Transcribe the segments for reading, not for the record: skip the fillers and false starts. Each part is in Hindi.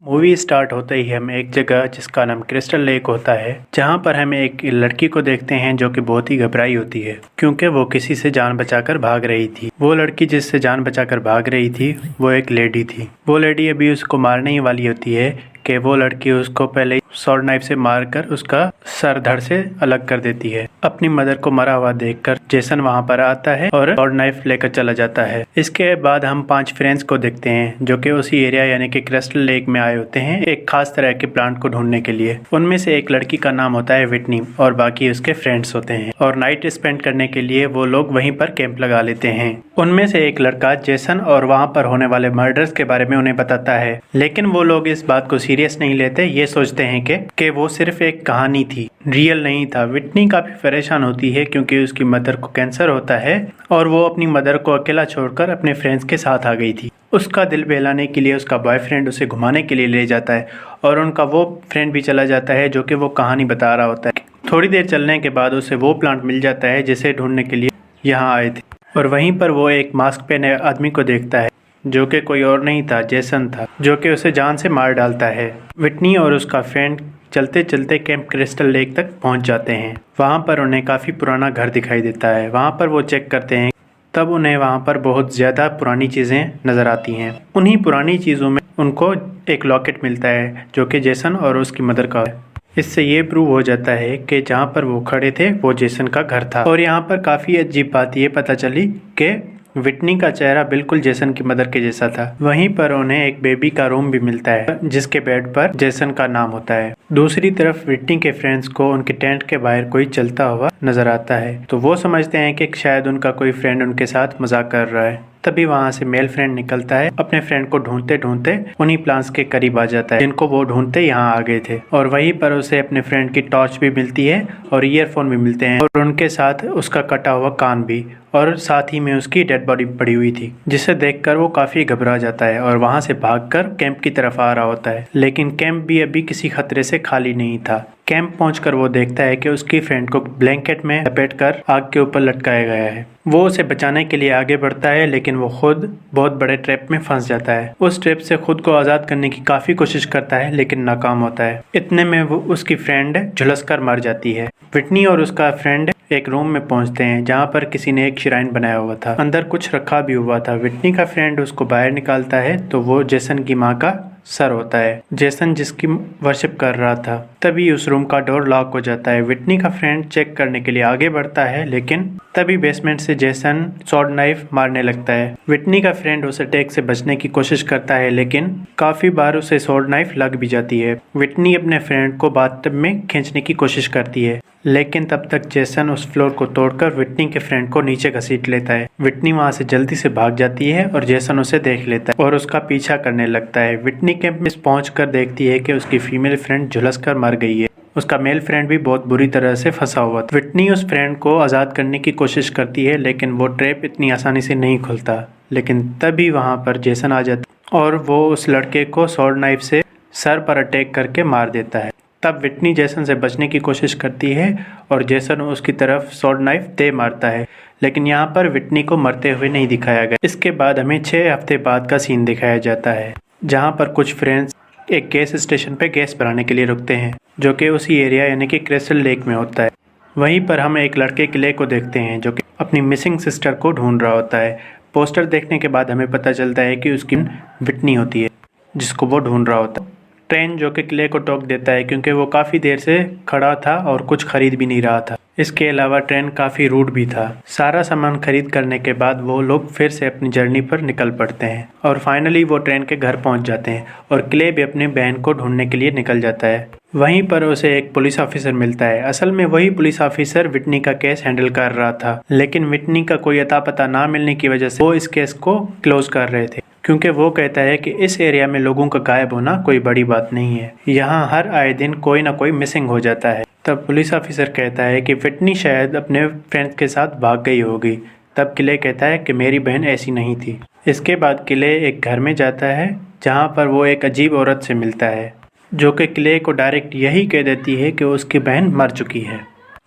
मूवी स्टार्ट होते ही हम एक जगह जिसका नाम क्रिस्टल लेक होता है, जहाँ पर हमें एक लड़की को देखते हैं जो कि बहुत ही घबराई होती है क्योंकि वो किसी से जान बचाकर भाग रही थी। वो लड़की जिससे जान बचाकर भाग रही थी वो एक लेडी थी। वो लेडी अभी उसको मारने ही वाली होती है कि वो लड़की उसको पहले शॉर्ट नाइफ से मारकर उसका सर धड़ से अलग कर देती है। अपनी मदर को मरा हुआ देखकर जेसन वहां पर आता है और शॉर्ट नाइफ लेकर चला जाता है। इसके बाद हम 5 फ्रेंड्स को देखते हैं जो कि उसी एरिया यानी कि क्रिस्टल लेक में आए होते हैं एक खास तरह के प्लांट को ढूंढने के लिए। उनमें से एक लड़की का नाम होता है विटनी और बाकी उसके फ्रेंड्स होते हैं और नाइट स्पेंड करने के लिए वो लोग वहीं पर कैंप लगा लेते हैं। उनमें से एक लड़का जेसन और वहाँ पर होने वाले मर्डर्स के बारे में उन्हें बताता है, लेकिन वो लोग इस बात को सीरियस नहीं लेते। ये सोचते हैं कि वो सिर्फ एक कहानी थी, रियल नहीं था। विटनी काफी परेशान होती है क्योंकि उसकी मदर को कैंसर होता है और वो अपनी मदर को अकेला छोड़कर अपने फ्रेंड्स के साथ आ गई थी। उसका दिल बहलाने के लिए उसका बॉयफ्रेंड उसे घुमाने के लिए ले जाता है और उनका वो फ्रेंड भी चला जाता है जो कि वो कहानी बता रहा होता है। थोड़ी देर चलने के बाद उसे वो प्लांट मिल जाता है जिसे ढूंढने के लिए यहाँ आए थे और वहीं पर वो एक मास्क पहने आदमी को देखता है जो कि कोई और नहीं था, जेसन था, जो कि उसे जान से मार डालता है। विटनी और उसका फ्रेंड चलते चलते कैंप क्रिस्टल लेक तक पहुंच जाते हैं। वहां पर उन्हें काफ़ी पुराना घर दिखाई देता है। वहां पर वो चेक करते हैं, तब उन्हें वहां पर बहुत ज़्यादा पुरानी चीज़ें नज़र आती हैं। उन्हीं पुरानी चीज़ों में उनको एक लॉकेट मिलता है जो कि जेसन और उसकी मदर का है। इससे ये प्रूव हो जाता है कि जहाँ पर वो खड़े थे वो जेसन का घर था। और यहाँ पर काफ़ी अजीब बात ये पता चली कि विटनी का चेहरा बिल्कुल जेसन की मदर के जैसा था। वहीं पर उन्हें एक बेबी का रूम भी मिलता है जिसके बेड पर जेसन का नाम होता है। दूसरी तरफ विटनी के फ्रेंड्स को उनके टेंट के बाहर कोई चलता हुआ नजर आता है, तो वो समझते हैं कि शायद उनका कोई फ्रेंड उनके साथ मजाक कर रहा है। तभी वहाँ से मेल फ्रेंड निकलता है, अपने फ्रेंड को ढूंढते ढूंढते उन्हीं प्लांट्स के करीब आ जाता है जिनको वो ढूंढते यहाँ आ गए थे। और वहीं पर उसे अपने फ्रेंड की टॉर्च भी मिलती है और ईयरफोन भी मिलते हैं और उनके साथ उसका कटा हुआ कान भी, और साथ ही में उसकी डेड बॉडी पड़ी हुई थी, जिसे देखकर वो काफी घबरा जाता है और वहां से भागकर कैंप की तरफ आ रहा होता है। लेकिन कैंप भी अभी किसी खतरे से खाली नहीं था। कैंप पहुंचकर वो देखता है कि उसकी फ्रेंड को ब्लैंकेट में लपेटकर आग के ऊपर लटकाया गया है। वो उसे बचाने के लिए आगे बढ़ता है लेकिन वो खुद बहुत बड़े ट्रैप में फंस जाता है। उस ट्रैप से खुद को आजाद करने की काफी कोशिश करता है लेकिन नाकाम होता है। इतने में वो उसकी फ्रेंड झुलसकर मर जाती है। विटनी और उसका फ्रेंड एक रूम में पहुंचते हैं जहां पर किसी ने एक श्राइन बनाया हुआ था, अंदर कुछ रखा भी हुआ था। विटनी का फ्रेंड उसको बाहर निकालता है तो वो जेसन की माँ का सर होता है, जेसन जिसकी वर्शिप कर रहा था। तभी उस रूम का डोर लॉक हो जाता है। विटनी का फ्रेंड चेक करने के लिए आगे बढ़ता है लेकिन तभी बेसमेंट से जेसन शॉर्ट नाइफ मारने लगता है। विटनी का फ्रेंड उस अटैक से बचने की कोशिश करता है लेकिन काफी बार उसे शॉर्ट नाइफ लग भी जाती है। विटनी अपने फ्रेंड को बाथटब में खींचने की कोशिश करती है लेकिन तब तक जेसन उस फ्लोर को तोड़कर विटनी के फ्रेंड को नीचे घसीट लेता है। विटनी वहां से जल्दी से भाग जाती है और जेसन उसे देख लेता है और उसका पीछा करने लगता है। विटनी कैंप में पहुंचकर देखती है कि उसकी फीमेल फ्रेंड झुलसकर मर गई है। उसका मेल फ्रेंड भी बहुत बुरी तरह से फंसा हुआ था। विटनी उस फ्रेंड को आज़ाद करने की कोशिश करती है लेकिन वो ट्रैप इतनी आसानी से नहीं खुलता। लेकिन तभी वहां पर जेसन आ जाता और वो उस लड़के को शॉर्ट नाइफ से सर पर अटैक करके मार देता है। तब विटनी जेसन से बचने की कोशिश करती है और जेसन उसकी तरफ शॉर्ट नाइफ दे मारता है, लेकिन यहाँ पर विटनी को मरते हुए नहीं दिखाया गया। इसके बाद हमें 6 हफ्ते बाद का सीन दिखाया जाता है जहाँ पर कुछ फ्रेंड्स एक गैस स्टेशन पे गैस भराने के लिए रुकते हैं जो कि उसी एरिया यानी कि क्रिस्टल लेक में होता है। वहीं पर हम एक लड़के किले को देखते हैं जो कि अपनी मिसिंग सिस्टर को ढूंढ रहा होता है। पोस्टर देखने के बाद हमें पता चलता है कि उसकी विटनी होती है जिसको वो ढूंढ रहा होता है। ट्रेन जो कि किले को टोक देता है क्योंकि वो काफ़ी देर से खड़ा था और कुछ खरीद भी नहीं रहा था। इसके अलावा ट्रेन काफ़ी रूड भी था। सारा सामान खरीद करने के बाद वो लोग फिर से अपनी जर्नी पर निकल पड़ते हैं और फाइनली वो ट्रेन के घर पहुंच जाते हैं और किले भी अपनी बहन को ढूंढने के लिए निकल जाता है। वहीं पर उसे एक पुलिस ऑफिसर मिलता है। असल में वही पुलिस ऑफिसर विटनी का केस हैंडल कर रहा था, लेकिन विटनी का कोई अता पता ना मिलने की वजह से वो इस केस को क्लोज कर रहे थे क्योंकि वो कहता है कि इस एरिया में लोगों का गायब होना कोई बड़ी बात नहीं है, यहाँ हर आए दिन कोई ना कोई मिसिंग हो जाता है। तब पुलिस ऑफिसर कहता है कि विटनी शायद अपने फ्रेंड्स के साथ भाग गई होगी। तब किले कहता है कि मेरी बहन ऐसी नहीं थी। इसके बाद किले एक घर में जाता है जहाँ पर वो एक अजीब औरत से मिलता है जो कि किले को डायरेक्ट यही कह देती है कि उसकी बहन मर चुकी है।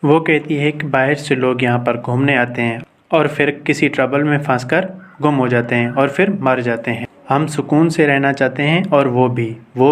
वो कहती है कि बाहर से लोग यहाँ पर घूमने आते हैं और फिर किसी ट्रबल में फंसकर गुम हो जाते हैं और फिर मर जाते हैं। हम सुकून से रहना चाहते हैं और वो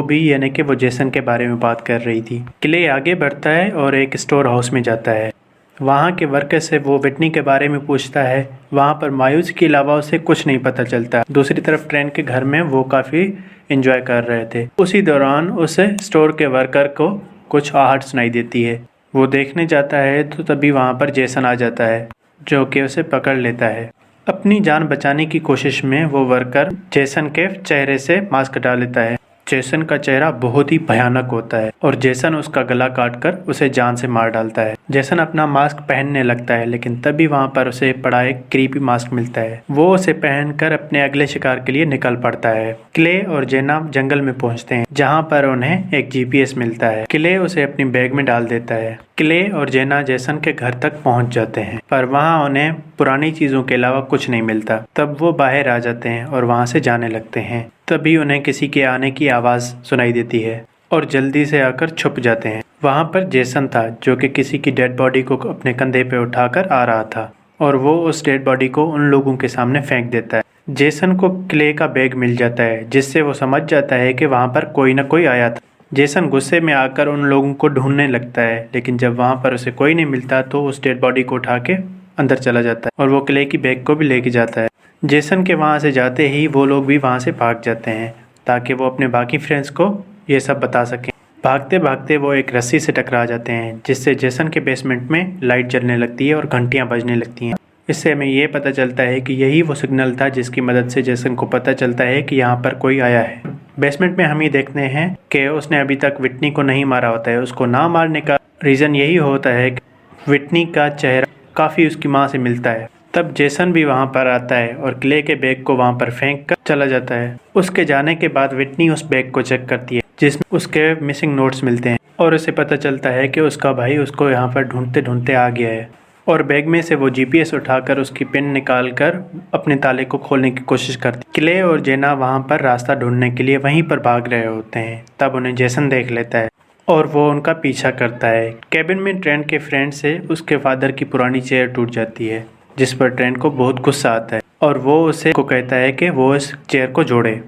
भी यानी कि वो जेसन के बारे में बात कर रही थी। क्ले आगे बढ़ता है और एक स्टोर हाउस में जाता है। वहाँ के वर्कर से वो विटनी के बारे में पूछता है। वहाँ पर मायूस के अलावा उसे कुछ नहीं पता चलता। दूसरी तरफ ट्रेन के घर में वो काफ़ी एंजॉय कर रहे थे। उसी दौरान उसे स्टोर के वर्कर को कुछ आहट सुनाई देती है। वो देखने जाता है तो तभी वहाँ पर जेसन आ जाता है, जो कि उसे पकड़ लेता है। अपनी जान बचाने की कोशिश में वो वर्कर जेसन के चेहरे से मास्क हटा लेता है। जेसन का चेहरा बहुत ही भयानक होता है और जेसन उसका गला काटकर उसे जान से मार डालता है। जेसन अपना मास्क पहनने लगता है, लेकिन तभी वहाँ पर उसे पड़ा एक क्रीपी मास्क मिलता है। वो उसे पहनकर अपने अगले शिकार के लिए निकल पड़ता है। क्ले और जेना जंगल में पहुँचते हैं, जहाँ पर उन्हें एक GPS मिलता है। क्ले उसे अपनी बैग में डाल देता है। क्ले और जेना जेसन के घर तक पहुंच जाते हैं, पर वहां उन्हें पुरानी चीजों के अलावा कुछ नहीं मिलता। तब वो बाहर आ जाते हैं और वहां से जाने लगते हैं। तभी उन्हें किसी के आने की आवाज सुनाई देती है और जल्दी से आकर छुप जाते हैं। वहां पर जेसन था, जो कि किसी की डेड बॉडी को अपने कंधे पे उठाकर आ रहा था और वो उस डेड बॉडी को उन लोगों के सामने फेंक देता है। जेसन को क्ले का बैग मिल जाता है, जिससे वो समझ जाता है कि वहां पर कोई न कोई आया था। जेसन गुस्से में आकर उन लोगों को ढूंढने लगता है, लेकिन जब वहां पर उसे कोई नहीं मिलता तो उस डेड बॉडी को उठा के अंदर चला जाता है और वो क्ले की बैग को भी लेके जाता है। जेसन के वहां से जाते ही वो लोग भी वहां से भाग जाते हैं, ताकि वो अपने बाकी फ्रेंड्स को ये सब बता सकें। भागते भागते वो एक रस्सी से टकरा जाते हैं, जिससे जेसन के बेसमेंट में लाइट जलने लगती है और घंटियां बजने लगती हैं। इससे हमें ये पता चलता है कि यही वो सिग्नल था जिसकी मदद से जेसन को पता चलता है कि यहाँ पर कोई आया है। बेसमेंट में हम ये देखते हैं कि उसने अभी तक विटनी को नहीं मारा होता है। उसको ना मारने का रीज़न यही होता है कि विटनी का चेहरा काफ़ी उसकी माँ से मिलता है। तब जेसन भी वहाँ पर आता है और क्ले के बैग को वहाँ पर फेंक कर चला जाता है। उसके जाने के बाद विटनी उस बैग को चेक करती है, जिसमें उसके मिसिंग नोट्स मिलते हैं और उसे पता चलता है कि उसका भाई उसको यहाँ पर ढूंढते ढूंढते आ गया है। और बैग में से वो GPS उठाकर उसकी पिन निकालकर अपने ताले को खोलने की कोशिश करती। क्ले और जेना वहाँ पर रास्ता ढूंढने के लिए वहीं पर भाग रहे होते हैं। तब उन्हें जेसन देख लेता है और वो उनका पीछा करता है। कैबिन में ट्रेन के फ्रेंड से उसके फादर की पुरानी चेयर टूट जाती है, जिस पर ट्रेन को बहुत गुस्सा आता है और वो उसे को कहता है कि वो इस चेयर को जोड़े।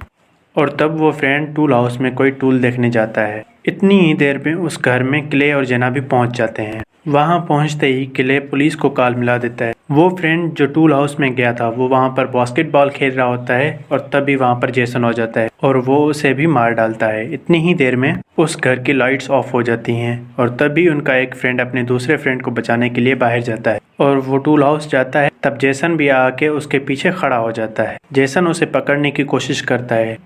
और तब वो फ्रेंड टूल हाउस में कोई टूल देखने जाता है। इतनी ही देर में उस घर में क्ले और जेना भी पहुंच जाते हैं। वहां पहुंचते ही क्ले पुलिस को कॉल मिला देता है। वो फ्रेंड जो टूल हाउस में गया था वो वहां पर बास्केटबॉल खेल रहा होता है और तभी वहां पर जेसन हो जाता है और वो उसे भी मार डालता है। इतनी ही देर में उस घर की लाइट्स ऑफ हो जाती हैं और तभी उनका एक फ्रेंड अपने दूसरे फ्रेंड को बचाने के लिए बाहर जाता है और वो टूल हाउस जाता है। तब जेसन भी आके उसके पीछे खड़ा हो जाता है। जेसन उसे पकड़ने की कोशिश करता है।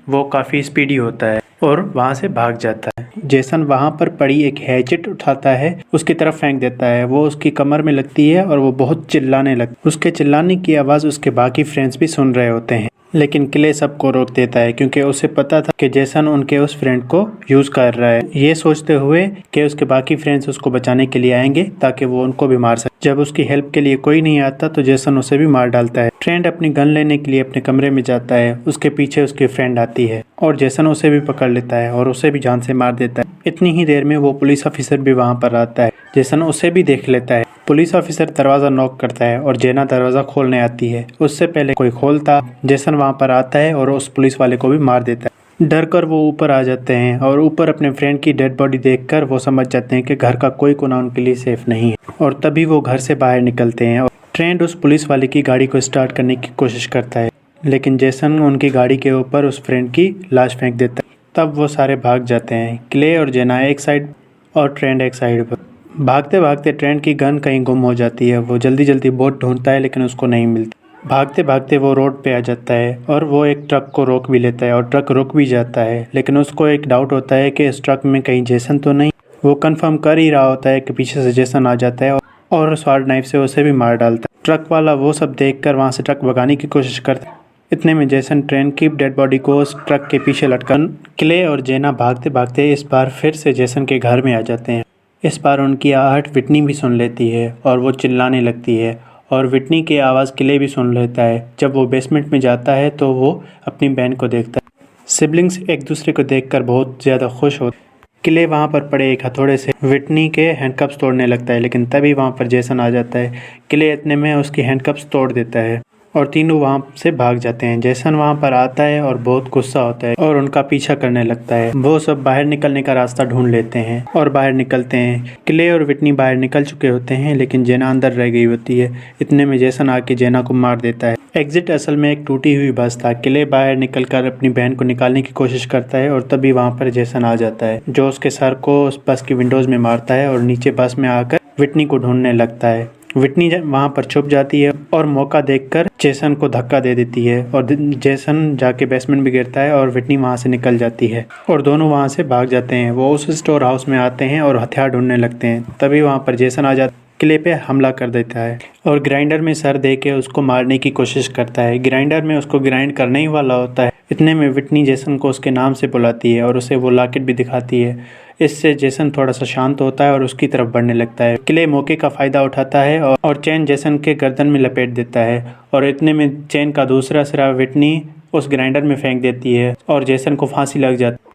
वो काफ़ी स्पीडी होता है और वहाँ से भाग जाता है। जेसन वहाँ पर पड़ी एक हैचेट उठाता है, उसकी तरफ फेंक देता है। वो उसकी कमर में लगती है और वो बहुत चिल्लाने लगता है। उसके चिल्लाने की आवाज़ उसके बाकी फ्रेंड्स भी सुन रहे होते हैं, लेकिन क्ले सबको रोक देता है क्योंकि उसे पता था कि जेसन उनके उस फ्रेंड को यूज कर रहा है, ये सोचते हुए कि उसके बाकी फ्रेंड्स उसको बचाने के लिए आएंगे ताकि वो उनको भी मार सके। जब उसकी हेल्प के लिए कोई नहीं आता तो जेसन उसे भी मार डालता है। फ्रेंड अपनी गन लेने के लिए अपने कमरे में जाता है। उसके पीछे उसकी फ्रेंड आती है और जेसन उसे भी पकड़ लेता है और उसे भी जान से मार देता है। इतनी ही देर में वो पुलिस ऑफिसर भी वहाँ पर आता है। जेसन उसे भी देख लेता है। पुलिस ऑफिसर दरवाजा नॉक करता है और जेना दरवाजा खोलने आती है। उससे पहले कोई खोलता, जेसन वहाँ पर आता है और उस पुलिस वाले को भी मार देता है। डर कर वो ऊपर आ जाते हैं और ऊपर अपने फ्रेंड की डेड बॉडी देखकर वो समझ जाते हैं कि घर का कोई कोना उनके लिए सेफ नहीं है और तभी वो घर से बाहर निकलते हैं। और ट्रेंड उस पुलिस वाले की गाड़ी को स्टार्ट करने की कोशिश करता है, लेकिन जेसन उनकी गाड़ी के ऊपर उस फ्रेंड की लाश फेंक देता है। तब वो सारे भाग जाते हैं। क्ले और जेना एक साइड और ट्रेंड एक साइड पर। भागते भागते ट्रेंड की गन कहीं गुम हो जाती है। वो जल्दी जल्दी बोट ढूंढता है लेकिन उसको नहीं मिलती। भागते भागते वो रोड पे आ जाता है और वो एक ट्रक को रोक भी लेता है और ट्रक रुक भी जाता है, लेकिन उसको एक डाउट होता है कि इस ट्रक में कहीं जेसन तो नहीं। वो कंफर्म कर ही रहा होता है कि पीछे से जेसन आ जाता है और स्वाड नाइफ से उसे भी मार डालता है। ट्रक वाला वो सब देखकर वहाँ से ट्रक भगाने की कोशिश करता है। इतने में जेसन ट्रेन की डेड बॉडी को उस ट्रक के पीछे लटकन क्ले और जेना भागते भागते इस बार फिर से जेसन के घर में आ जाते हैं। इस बार उनकी आहट विटनी भी सुन लेती है और वो चिल्लाने लगती है और विटनी की आवाज़ क्ले भी सुन लेता है। जब वो बेसमेंट में जाता है तो वो अपनी बहन को देखता है। सिबलिंग्स एक दूसरे को देखकर बहुत ज़्यादा खुश होते हैं। क्ले वहाँ पर पड़े एक हथौड़े से विटनी के हैंडकप्स तोड़ने लगता है, लेकिन तभी वहाँ पर जेसन आ जाता है। क्ले इतने में उसकी हैंडकप्स तोड़ देता है और तीनों वहाँ से भाग जाते हैं। जेसन वहाँ पर आता है और बहुत गुस्सा होता है और उनका पीछा करने लगता है। वो सब बाहर निकलने का रास्ता ढूंढ लेते हैं और बाहर निकलते हैं। क्ले और विटनी बाहर निकल चुके होते हैं लेकिन जेना अंदर रह गई होती है। इतने में जेसन आके जेना को मार देता है। एग्जिट असल में एक टूटी हुई बस था। क्ले बाहर निकलकर अपनी बहन को निकालने की कोशिश करता है और तभी वहाँ पर जेसन आ जाता है जो उसके सर को उस बस की विंडोज में मारता है और नीचे बस में आकर विटनी को ढूंढने लगता है। विटनी वहाँ पर छुप जाती है और मौका देखकर जेसन को धक्का दे देती है और जेसन जाके बेसमेंट में गिरता है और विटनी वहाँ से निकल जाती है और दोनों वहाँ से भाग जाते हैं। वो उस स्टोर हाउस में आते हैं और हथियार ढूंढने लगते हैं। तभी वहाँ पर जेसन आ जाता है, क्ले पे हमला कर देता है और ग्राइंडर में सर दे के उसको मारने की कोशिश करता है। ग्राइंडर में उसको ग्राइंड करने ही वाला होता है। इतने में विटनी जेसन को उसके नाम से बुलाती है और उसे वो लॉकेट भी दिखाती है। इससे जेसन थोड़ा सा शांत होता है और उसकी तरफ बढ़ने लगता है। क्ले मौके का फ़ायदा उठाता है और चेन जेसन के गर्दन में लपेट देता है और इतने में चेन का दूसरा सिरा विटनी उस ग्राइंडर में फेंक देती है और जेसन को फांसी लग जाती है।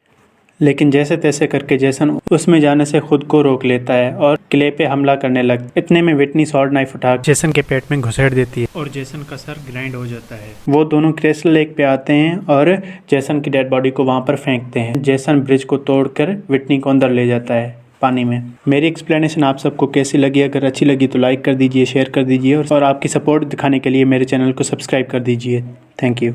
लेकिन जैसे तैसे करके जेसन उसमें जाने से खुद को रोक लेता है और क्ले पे हमला करने लगता है। इतने में विटनी स्वॉर्ड नाइफ उठा जेसन के पेट में घुसेड़ देती है और जेसन का सर ग्राइंड हो जाता है। वो दोनों क्रिस्टल लेक पे आते हैं और जेसन की डेड बॉडी को वहाँ पर फेंकते हैं। जेसन ब्रिज को तोड़कर विटनी को अंदर ले जाता है पानी में। मेरी एक्सप्लेनेशन आप सबको कैसी लगी? अगर अच्छी लगी तो लाइक कर दीजिए, शेयर कर दीजिए और आपकी सपोर्ट दिखाने के लिए मेरे चैनल को सब्सक्राइब कर दीजिए। Thank you.